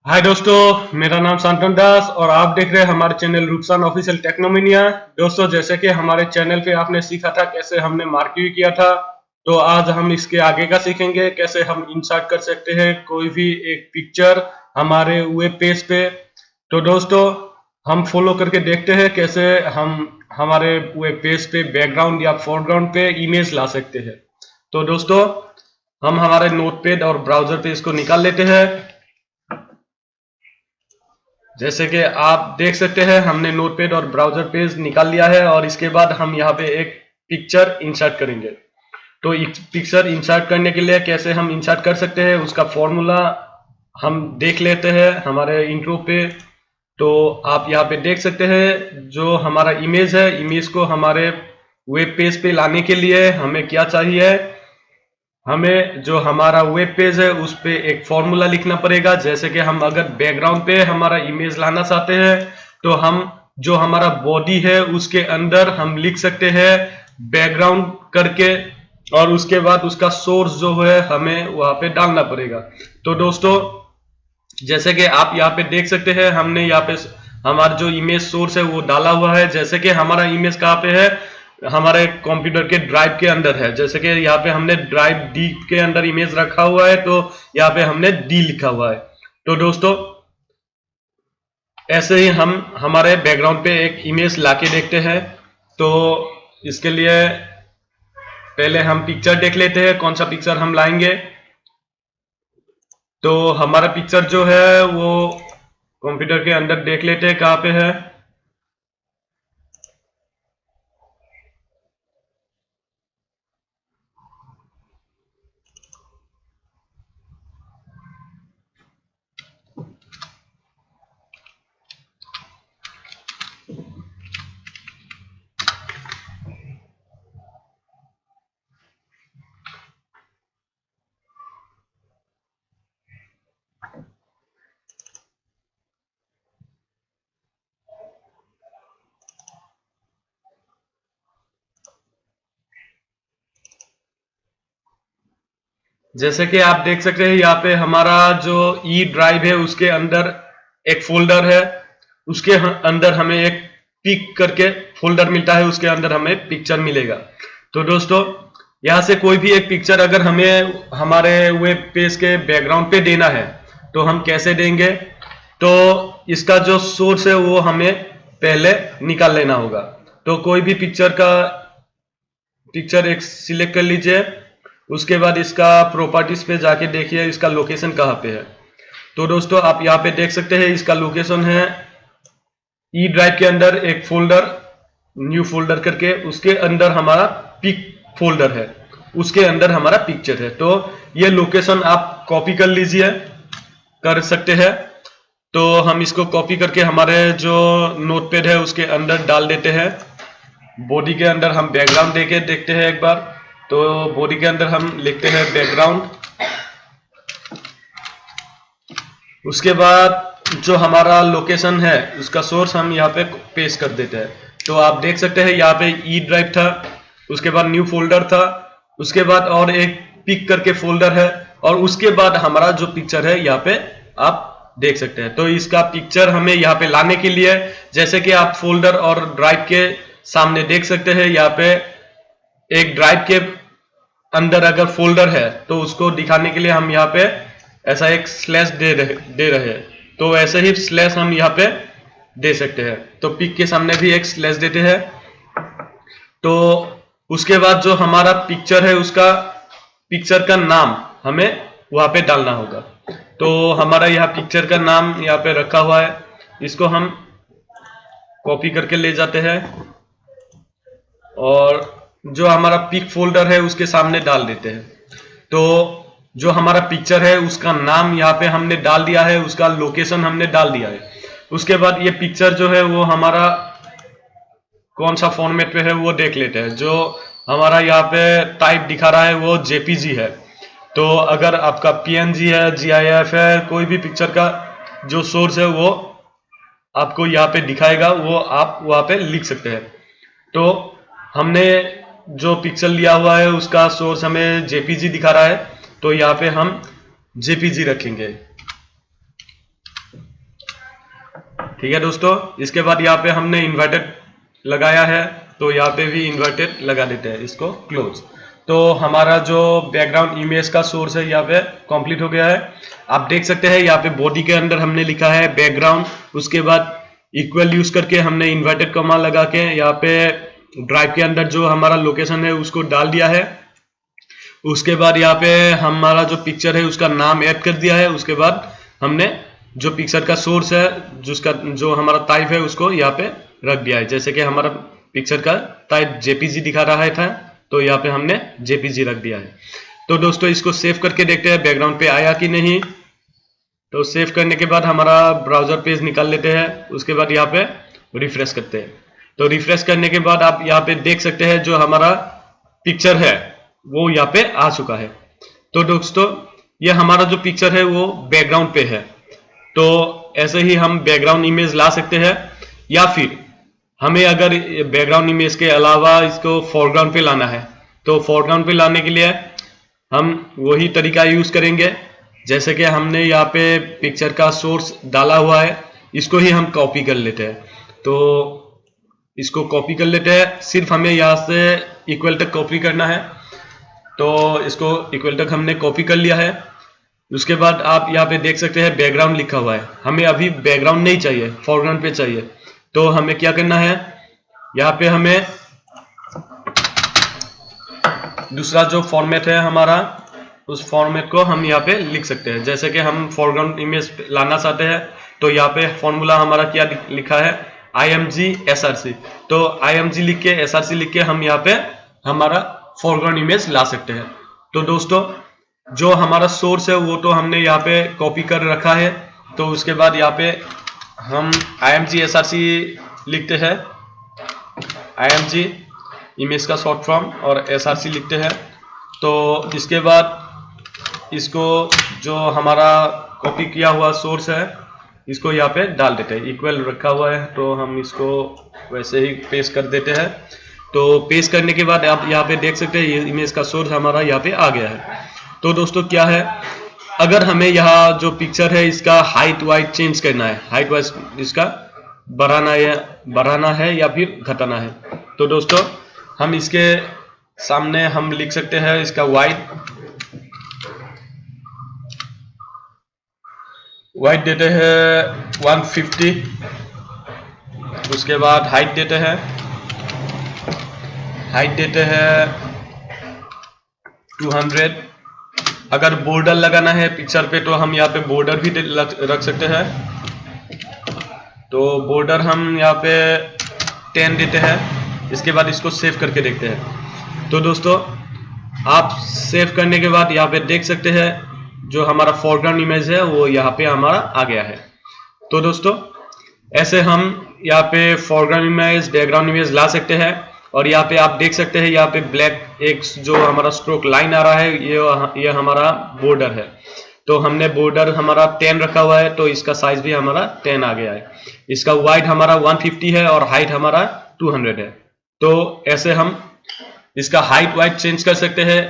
हाय दोस्तों, मेरा नाम शांतन दास और आप देख रहे हैं हमारे चैनल रुखसान ऑफिशियल टेक्नोमेनिया। दोस्तों, जैसे कि हमारे चैनल पे आपने सीखा था कैसे हमने मार्किंग किया था, तो आज हम इसके आगे का सीखेंगे कैसे हम इंसर्ट कर सकते हैं कोई भी एक पिक्चर हमारे वेब पेज पे। तो दोस्तों, हम फॉलो करके देखते हैं कैसे हम हमारे वेब पेज पे बैकग्राउंड या फोरग्राउंड पे इमेज ला सकते हैं। तो दोस्तों, हम हमारे नोटपैड और ब्राउजर पे इसको निकाल लेते हैं। जैसे कि आप देख सकते हैं हमने नोटपैड और ब्राउजर पेज निकाल लिया है और इसके बाद हम यहाँ पे एक पिक्चर इंसर्ट करेंगे। तो पिक्चर इंसर्ट करने के लिए कैसे हम इंसर्ट कर सकते हैं उसका फॉर्मूला हम देख लेते हैं हमारे इंट्रो पे। तो आप यहाँ पे देख सकते हैं जो हमारा इमेज है, इमेज को हमारे वेब पेज पे लाने के लिए हमें क्या चाहिए, हमें जो हमारा वेब पेज है उस पे एक फॉर्मूला लिखना पड़ेगा। जैसे कि हम अगर बैकग्राउंड पे हमारा इमेज लाना चाहते हैं तो हम जो हमारा बॉडी है उसके अंदर हम लिख सकते हैं बैकग्राउंड करके, और उसके बाद उसका सोर्स जो है हमें वहां पे डालना पड़ेगा। तो दोस्तों, जैसे कि आप यहाँ पे देख सकते हैं हमने यहाँ पे हमारा जो इमेज सोर्स है वो डाला हुआ है। जैसे कि हमारा इमेज कहाँ पे है, हमारे कंप्यूटर के ड्राइव के अंदर है। जैसे कि यहाँ पे हमने ड्राइव डी के अंदर इमेज रखा हुआ है, तो यहाँ पे हमने डी लिखा हुआ है। तो दोस्तों, ऐसे ही हम हमारे बैकग्राउंड पे एक इमेज लाके देखते हैं। तो इसके लिए पहले हम पिक्चर देख लेते हैं कौन सा पिक्चर हम लाएंगे। तो हमारा पिक्चर जो है वो कंप्यूटर के अंदर देख लेते हैं कहाँ पे है। जैसे कि आप देख सकते हैं यहाँ पे हमारा जो ई ड्राइव है उसके अंदर एक फोल्डर है, उसके अंदर हमें एक पिक करके फोल्डर मिलता है, उसके अंदर हमें पिक्चर मिलेगा। तो दोस्तों, यहाँ से कोई भी एक पिक्चर अगर हमें हमारे वेब पेज के बैकग्राउंड पे देना है तो हम कैसे देंगे, तो इसका जो सोर्स है वो हमें पहले निकाल लेना होगा। तो कोई भी पिक्चर एक सिलेक्ट कर लीजिए, उसके बाद इसका प्रॉपर्टीज पे जाके देखिए इसका लोकेशन कहाँ पे है। तो दोस्तों, आप यहाँ पे देख सकते हैं इसका लोकेशन है ई ड्राइव के अंदर एक फोल्डर, न्यू फोल्डर करके, उसके अंदर हमारा पिक फोल्डर है, उसके अंदर हमारा पिक्चर है। तो ये लोकेशन आप कॉपी कर लीजिए, कर सकते हैं। तो हम इसको कॉपी करके हमारे जो नोटपैड है उसके अंदर डाल देते हैं। बॉडी के अंदर हम बैकग्राउंड देके देखते हैं एक बार। तो बॉडी के अंदर हम लिखते हैं बैकग्राउंड, उसके बाद जो हमारा लोकेशन है उसका सोर्स हम यहाँ पे पेस्ट कर देते हैं। तो आप देख सकते हैं यहाँ पे ई ड्राइव था, उसके बाद न्यू फोल्डर था, उसके बाद और एक पिक करके फोल्डर है, और उसके बाद हमारा जो पिक्चर है यहाँ पे आप देख सकते हैं। तो इसका पिक्चर हमें यहाँ पे लाने के लिए, जैसे कि आप फोल्डर और ड्राइव के सामने देख सकते हैं यहाँ पे एक ड्राइव के अंदर अगर फोल्डर है तो उसको दिखाने के लिए हम यहाँ पे ऐसा एक स्लैश दे रहे हैं। तो ऐसे ही स्लैश हम यहाँ पे दे सकते हैं। तो पिक के सामने भी एक स्लैश देते हैं। तो उसके बाद जो हमारा पिक्चर है उसका पिक्चर का नाम हमें वहां पे डालना होगा। तो हमारा यहाँ पिक्चर का नाम यहाँ पे रखा हुआ है, इसको हम कॉपी करके ले जाते हैं और जो हमारा पिक फोल्डर है उसके सामने डाल देते हैं। तो जो हमारा पिक्चर है उसका नाम यहाँ पे हमने डाल दिया है, उसका लोकेशन हमने डाल दिया है। उसके बाद ये पिक्चर जो है वो हमारा कौन सा फॉर्मेट पे है वो देख लेते हैं। जो हमारा यहाँ पे टाइप दिखा रहा है वो जेपीजी है। तो अगर आपका पीएनजी है, जीआईएफ है, कोई भी पिक्चर का जो सोर्स है वो आपको यहाँ पे दिखाएगा, वो आप वहां पे लिख सकते हैं। तो हमने जो पिक्सल लिया हुआ है उसका सोर्स हमें जेपीजी दिखा रहा है, तो यहाँ पे हम जेपीजी रखेंगे। ठीक है दोस्तों। इसके बाद यहाँ पे हमने इन्वर्टेड लगाया है, तो यहाँ पे भी इन्वर्टेड लगा देते हैं, इसको क्लोज। तो हमारा जो बैकग्राउंड इमेज का सोर्स है यहाँ पे कंप्लीट हो गया है। आप देख सकते हैं यहाँ पे बॉडी के अंदर हमने लिखा है बैकग्राउंड, उसके बाद इक्वल यूज करके हमने इन्वर्टेड कॉमा लगा के यहाँ पे ड्राइव के अंदर जो हमारा लोकेशन है उसको डाल दिया है। उसके बाद यहाँ पे हमारा जो पिक्चर है उसका नाम ऐड कर दिया है। उसके बाद हमने जो पिक्चर का सोर्स है, जिसका जो हमारा टाइप है उसको यहाँ पे रख दिया है। जैसे कि हमारा पिक्चर का टाइप जेपीजी दिखा रहा था, तो यहाँ पे हमने जेपीजी रख दिया है। तो दोस्तों इसको सेव करके देखते हैं बैकग्राउंड पे आया कि नहीं। तो सेव करने के बाद हमारा ब्राउजर पेज निकाल लेते हैं। उसके बाद यहाँ पे रिफ्रेश करते हैं। तो रिफ्रेश करने के बाद आप यहाँ पे देख सकते हैं जो हमारा पिक्चर है वो यहाँ पे आ चुका है। तो दोस्तों ये हमारा जो पिक्चर है वो बैकग्राउंड पे है। तो ऐसे ही हम बैकग्राउंड इमेज ला सकते हैं, या फिर हमें अगर बैकग्राउंड इमेज के अलावा इसको फोरग्राउंड पे लाना है, तो फोरग्राउंड पे लाने के लिए हम वही तरीका यूज करेंगे। जैसे कि हमने यहाँ पे पिक्चर का सोर्स डाला हुआ है, इसको ही हम कॉपी कर लेते हैं। तो इसको कॉपी कर लेते हैं, सिर्फ हमें यहाँ से इक्वल तक कॉपी करना है। तो इसको इक्वल तक हमने कॉपी कर लिया है। उसके बाद आप यहाँ पे देख सकते हैं बैकग्राउंड लिखा हुआ है। हमें अभी बैकग्राउंड नहीं चाहिए, फोरग्राउंड पे चाहिए। तो हमें क्या करना है, यहाँ पे हमें दूसरा जो फॉर्मेट है हमारा, उस फॉर्मेट को हम यहाँ पे लिख सकते हैं। जैसे कि हम फोरग्राउंड इमेज लाना चाहते हैं, तो यहाँ पे फॉर्मूला हमारा क्या लिखा है, IMG SRC। तो IMG लिख के SRC लिख के हम यहाँ पे हमारा फोरग्राउंड इमेज ला सकते हैं। तो दोस्तों जो हमारा सोर्स है वो तो हमने यहाँ पे कॉपी कर रखा है। तो उसके बाद यहाँ पे हम IMG SRC लिखते हैं, IMG इमेज का शॉर्ट फॉर्म, और SRC लिखते हैं। तो इसके बाद इसको जो हमारा कॉपी किया हुआ सोर्स है इसको यहाँ पे डाल देते हैं। इक्वल रखा हुआ है तो हम इसको वैसे ही पेस्ट कर देते हैं। तो पेस्ट करने के बाद आप यहाँ पे देख सकते हैं ये इमेज का सोर्स हमारा यहाँ पे आ गया है। तो दोस्तों क्या है, अगर हमें यहाँ जो पिक्चर है इसका हाइट वाइट चेंज करना है, हाइट वाइज इसका बढ़ाना है या फिर घटाना है, तो दोस्तों हम इसके सामने हम लिख सकते हैं इसका वाइट देते हैं 150। उसके बाद हाइट देते हैं 200। अगर बॉर्डर लगाना है पिक्चर पे तो हम यहाँ पे बॉर्डर भी रख सकते हैं। तो बॉर्डर हम यहाँ पे 10 देते हैं। इसके बाद इसको सेव करके देखते हैं। तो दोस्तों आप सेव करने के बाद यहाँ पे देख सकते हैं जो हमारा फोरग्राउंड इमेज है वो यहाँ पे हमारा आ गया है। तो दोस्तों ऐसे हम यहाँ पे फोरग्राउंड इमेज, बैकग्राउंड इमेज ला सकते हैं। और यहाँ पे आप देख सकते हैं यहाँ पे ब्लैक एक जो हमारा स्ट्रोक लाइन आ रहा है, ये हमारा बॉर्डर है। तो हमने बॉर्डर हमारा 10 रखा हुआ है, तो इसका साइज भी हमारा 10 आ गया है। इसका वाइड हमारा 150 है और हाइट हमारा 200 है। तो ऐसे हम इसका हाइट वाइट चेंज कर सकते हैं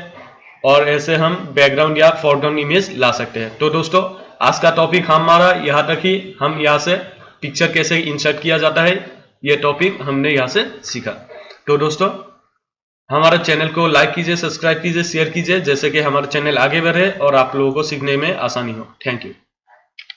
और ऐसे हम बैकग्राउंड या फोरग्राउंड इमेज ला सकते हैं। तो दोस्तों आज का टॉपिक हमारा यहाँ तक ही। हम यहाँ से पिक्चर कैसे इंसर्ट किया जाता है ये टॉपिक हमने यहाँ से सीखा। तो दोस्तों हमारे चैनल को लाइक कीजिए, सब्सक्राइब कीजिए, शेयर कीजिए, जैसे कि हमारा चैनल आगे बढ़े और आप लोगों को सीखने में आसानी हो। Thank you.